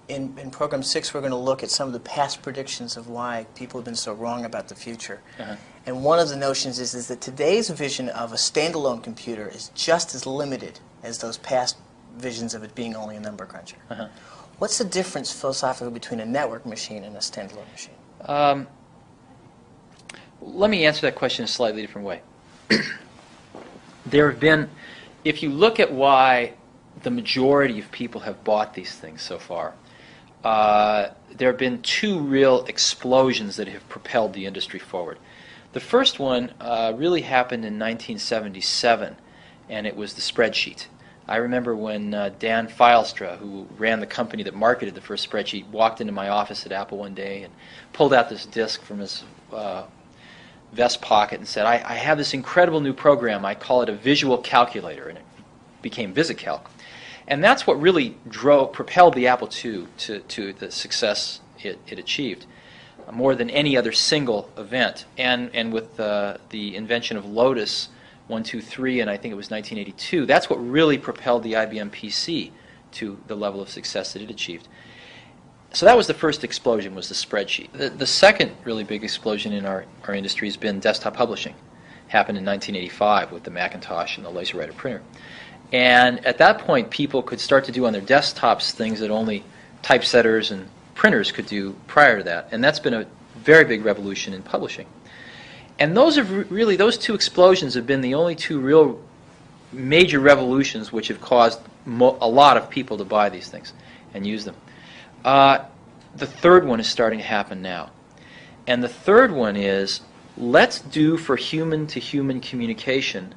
in Program 6, we're going to look at some of the past predictions of why people have been so wrong about the future. And one of the notions is that today's vision of a standalone computer is just as limited as those past visions of it being only a number cruncher. What's the difference philosophically between a network machine and a standalone machine? Let me answer that question a slightly different way. There have been, if you look at why the majority of people have bought these things so far, there have been two real explosions that have propelled the industry forward. The first one really happened in 1977, and it was the spreadsheet. I remember when Dan Filestra, who ran the company that marketed the first spreadsheet, walked into my office at Apple one day and pulled out this disk from his vest pocket and said, I have this incredible new program. I call it a visual calculator, and it became VisiCalc. And that's what really propelled the Apple II to the success it achieved, more than any other single event. And with the invention of Lotus 123, and I think it was 1982, that's what really propelled the IBM PC to the level of success that it achieved. So that was the first explosion, was the spreadsheet. The second really big explosion in our industry has been desktop publishing. Happened in 1985 with the Macintosh and the LaserWriter printer. And at that point, people could start to do on their desktops things that only typesetters and printers could do prior to that. And that's been a very big revolution in publishing. And those two explosions have been the only two real major revolutions which have caused a lot of people to buy these things and use them. The third one is starting to happen now. And the third one is, let's do for human-to-human communication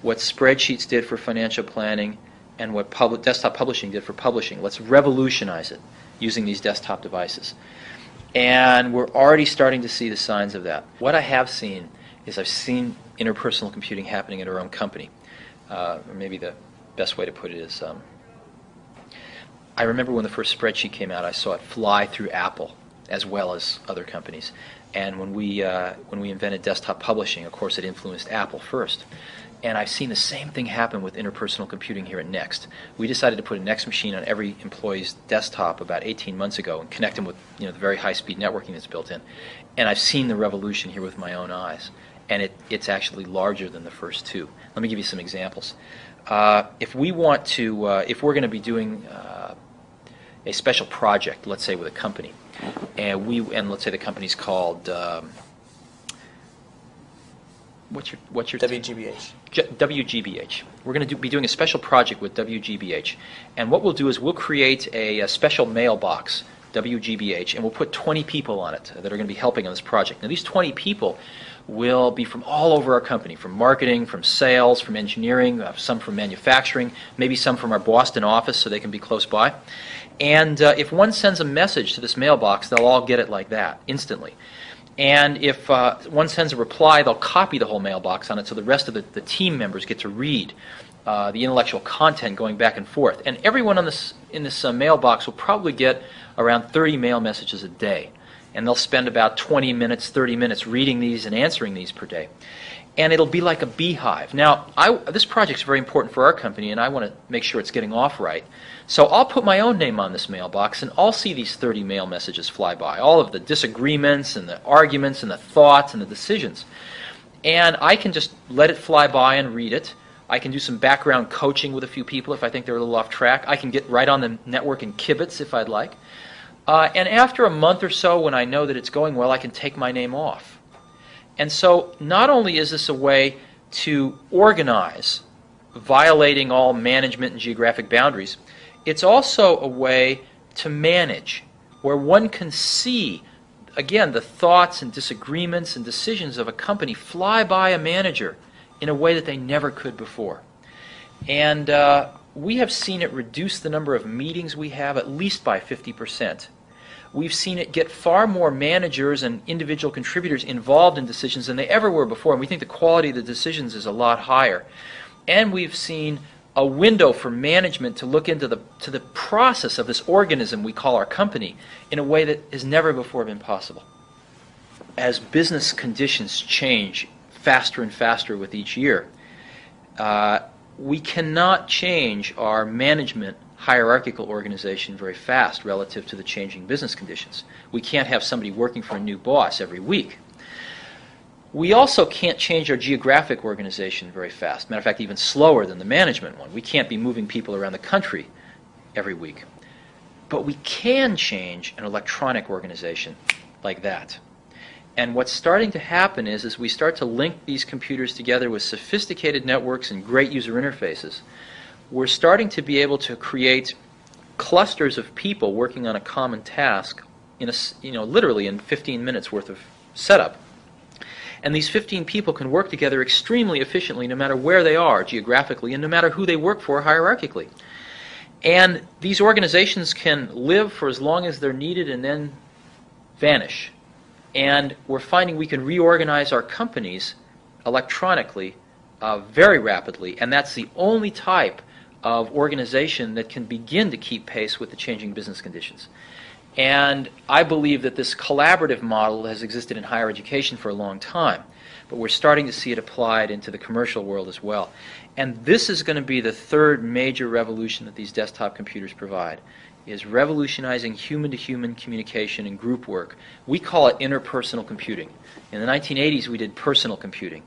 what spreadsheets did for financial planning and what desktop publishing did for publishing. Let's revolutionize it using these desktop devices. And we're already starting to see the signs of that. What I have seen is I've seen interpersonal computing happening at our own company. Or maybe the best way to put it is, I remember when the first spreadsheet came out, I saw it fly through Apple as well as other companies. And when we invented desktop publishing, of course, it influenced Apple first. And I've seen the same thing happen with interpersonal computing here at Next. We decided to put a Next machine on every employee's desktop about 18 months ago and connect them with the very high-speed networking that's built in. And I've seen the revolution here with my own eyes. And it's actually larger than the first two. Let me give you some examples. If we're going to be doing a special project, let's say with a company, and let's say the company's called what's your WGBH. WGBH. We're going to be doing a special project with WGBH, and what we'll do is we'll create a special mailbox, WGBH, and we'll put 20 people on it that are going to be helping on this project. Now, these 20 people will be from all over our company, from marketing, from sales, from engineering, some from manufacturing, maybe some from our Boston office so they can be close by. And if one sends a message to this mailbox, they'll all get it like that, instantly. And if one sends a reply, they'll copy the whole mailbox on it so the rest of the team members get to read the intellectual content going back and forth. And everyone in this mailbox will probably get around 30 mail messages a day. And they'll spend about 20 minutes, 30 minutes reading these and answering these per day. And it'll be like a beehive. Now, this project's very important for our company, and I want to make sure it's getting off right. So I'll put my own name on this mailbox, and I'll see these 30 mail messages fly by, all of the disagreements and the arguments and the thoughts and the decisions. And I can just let it fly by and read it. I can do some background coaching with a few people if I think they're a little off track. I can get right on the network and kibitz if I'd like. And after a month or so, when I know that it's going well, I can take my name off. And so not only is this a way to organize, violating all management and geographic boundaries, it's also a way to manage, where one can see, again, the thoughts and disagreements and decisions of a company fly by a manager in a way that they never could before. And we have seen it reduce the number of meetings we have at least by 50%. We've seen it get far more managers and individual contributors involved in decisions than they ever were before, and we think the quality of the decisions is a lot higher. And we've seen a window for management to look into the process of this organism we call our company in a way that has never before been possible. As business conditions change faster and faster with each year, we cannot change our management hierarchical organization very fast relative to the changing business conditions. We can't have somebody working for a new boss every week. We also can't change our geographic organization very fast. Matter of fact, even slower than the management one. We can't be moving people around the country every week. But we can change an electronic organization like that. And what's starting to happen is we start to link these computers together with sophisticated networks and great user interfaces. We're starting to be able to create clusters of people working on a common task in literally in 15 minutes worth of setup. And these 15 people can work together extremely efficiently no matter where they are geographically and no matter who they work for hierarchically. And these organizations can live for as long as they're needed and then vanish. And we're finding we can reorganize our companies electronically very rapidly, and that's the only type of organization that can begin to keep pace with the changing business conditions. And I believe that this collaborative model has existed in higher education for a long time, but we're starting to see it applied into the commercial world as well. And this is going to be the third major revolution that these desktop computers provide, is revolutionizing human-to-human communication and group work. We call it interpersonal computing. In the 1980s, we did personal computing.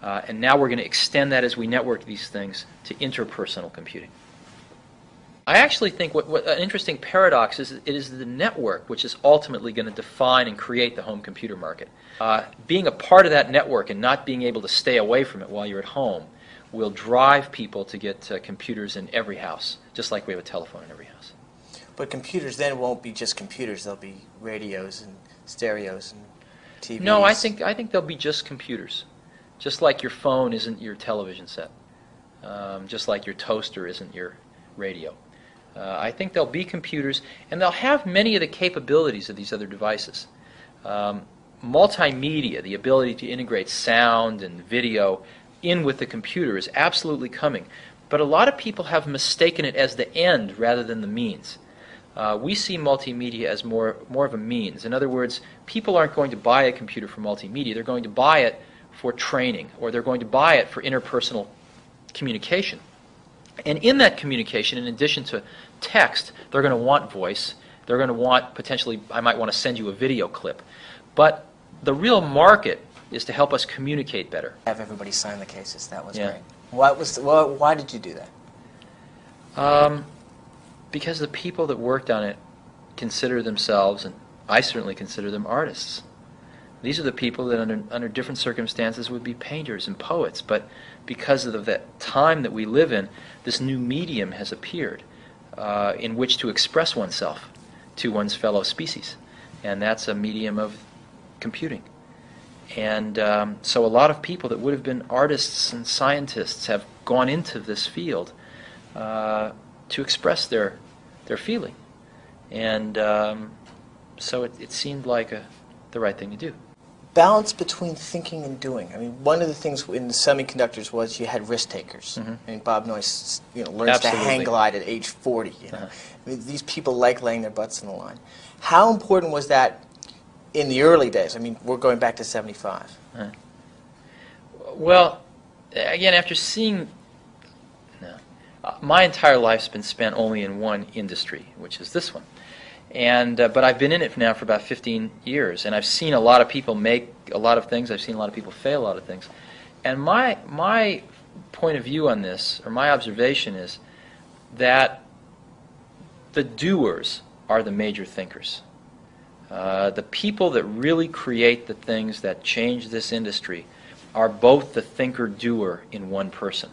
And now we're going to extend that as we network these things to interpersonal computing. I actually think what an interesting paradox is, it is the network which is ultimately going to define and create the home computer market. Being a part of that network and not being able to stay away from it while you're at home will drive people to get computers in every house, just like we have a telephone in every house. But computers then won't be just computers. They'll be radios and stereos and TVs. No, I think they'll be just computers. Just like your phone isn't your television set. Just like your toaster isn't your radio. I think they'll be computers, and they'll have many of the capabilities of these other devices. Multimedia, the ability to integrate sound and video in with the computer, is absolutely coming. But a lot of people have mistaken it as the end rather than the means. We see multimedia as more of a means. In other words, people aren't going to buy a computer for multimedia. They're going to buy it for training, or they're going to buy it for interpersonal communication. And in that communication, in addition to text, they're going to want voice. They're going to want, potentially, I might want to send you a video clip. But the real market is to help us communicate better. Have everybody sign the cases. That was great. Why did you do that? Because the people that worked on it consider themselves, and I certainly consider them, artists. These are the people that under different circumstances would be painters and poets, but because of the time that we live in, this new medium has appeared in which to express oneself to one's fellow species, and that's a medium of computing. And so a lot of people that would have been artists and scientists have gone into this field to express their feeling, and so it seemed like the right thing to do. Balance between thinking and doing. I mean, one of the things in the semiconductors was you had risk takers. Mm-hmm. I mean, Bob Noyce, learns Absolutely. to hang glide at age 40. I mean, these people like laying their butts on the line. How important was that in the early days? I mean, we're going back to 75. Well, again, after seeing, my entire life's been spent only in one industry, which is this one. And but I've been in it now for about 15 years, and I've seen a lot of people make a lot of things. I've seen a lot of people fail a lot of things. And my point of view on this, or my observation, is that the doers are the major thinkers. The people that really create the things that change this industry are both the thinker-doer in one person.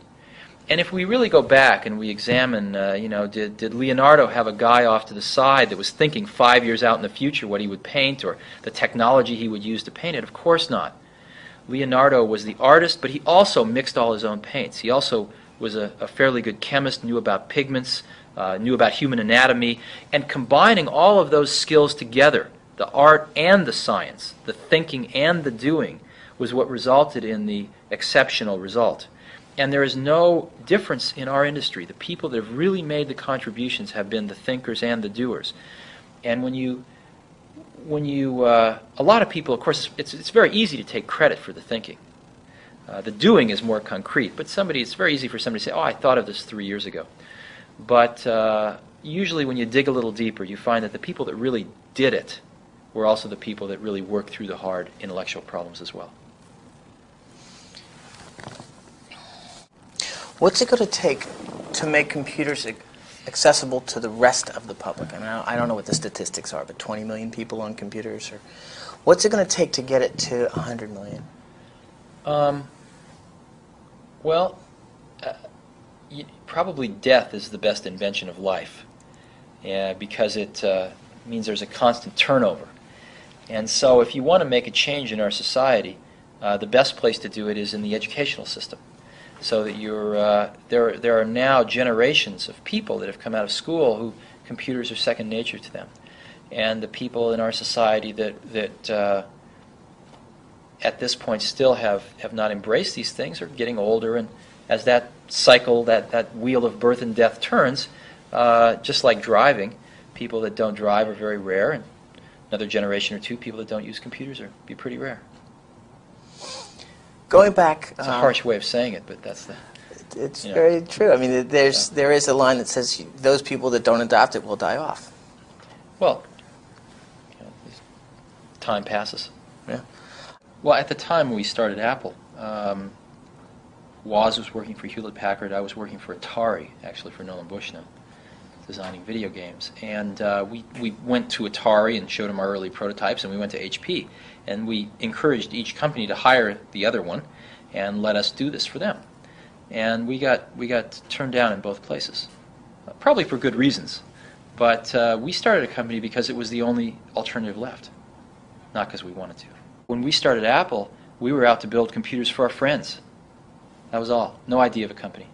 And if we really go back and we examine, did Leonardo have a guy off to the side that was thinking 5 years out in the future what he would paint or the technology he would use to paint it? Of course not. Leonardo was the artist, but he also mixed all his own paints. He also was a fairly good chemist, knew about pigments, knew about human anatomy, and combining all of those skills together, the art and the science, the thinking and the doing, was what resulted in the exceptional result. And there is no difference in our industry. The people that have really made the contributions have been the thinkers and the doers. And when you a lot of people, of course, it's very easy to take credit for the thinking. The doing is more concrete, but it's very easy for somebody to say, oh, I thought of this 3 years ago. But usually when you dig a little deeper, you find that the people that really did it were also the people that really worked through the hard intellectual problems as well. What's it going to take to make computers accessible to the rest of the public? I mean, I don't know what the statistics are, but 20 million people on computers? Or what's it going to take to get it to 100 million? Well, probably death is the best invention of life, because it means there's a constant turnover. And so if you want to make a change in our society, the best place to do it is in the educational system. So that there are now generations of people that have come out of school who computers are second nature to them. And the people in our society that at this point still have not embraced these things are getting older, and as that cycle, that wheel of birth and death turns, just like driving, people that don't drive are very rare, and another generation or two, people that don't use computers are be pretty rare. Going back, it's a harsh way of saying it, but that's the. It's very true. I mean, there is a line that says those people that don't adopt it will die off. Well, time passes. Yeah. Well, at the time we started Apple, Woz was working for Hewlett-Packard. I was working for Atari, actually for Nolan Bushnell, designing video games. And we went to Atari and showed them our early prototypes, and we went to HP. And we encouraged each company to hire the other one and let us do this for them. And we got turned down in both places, probably for good reasons. But we started a company because it was the only alternative left, not because we wanted to. When we started Apple, we were out to build computers for our friends. That was all. No idea of a company.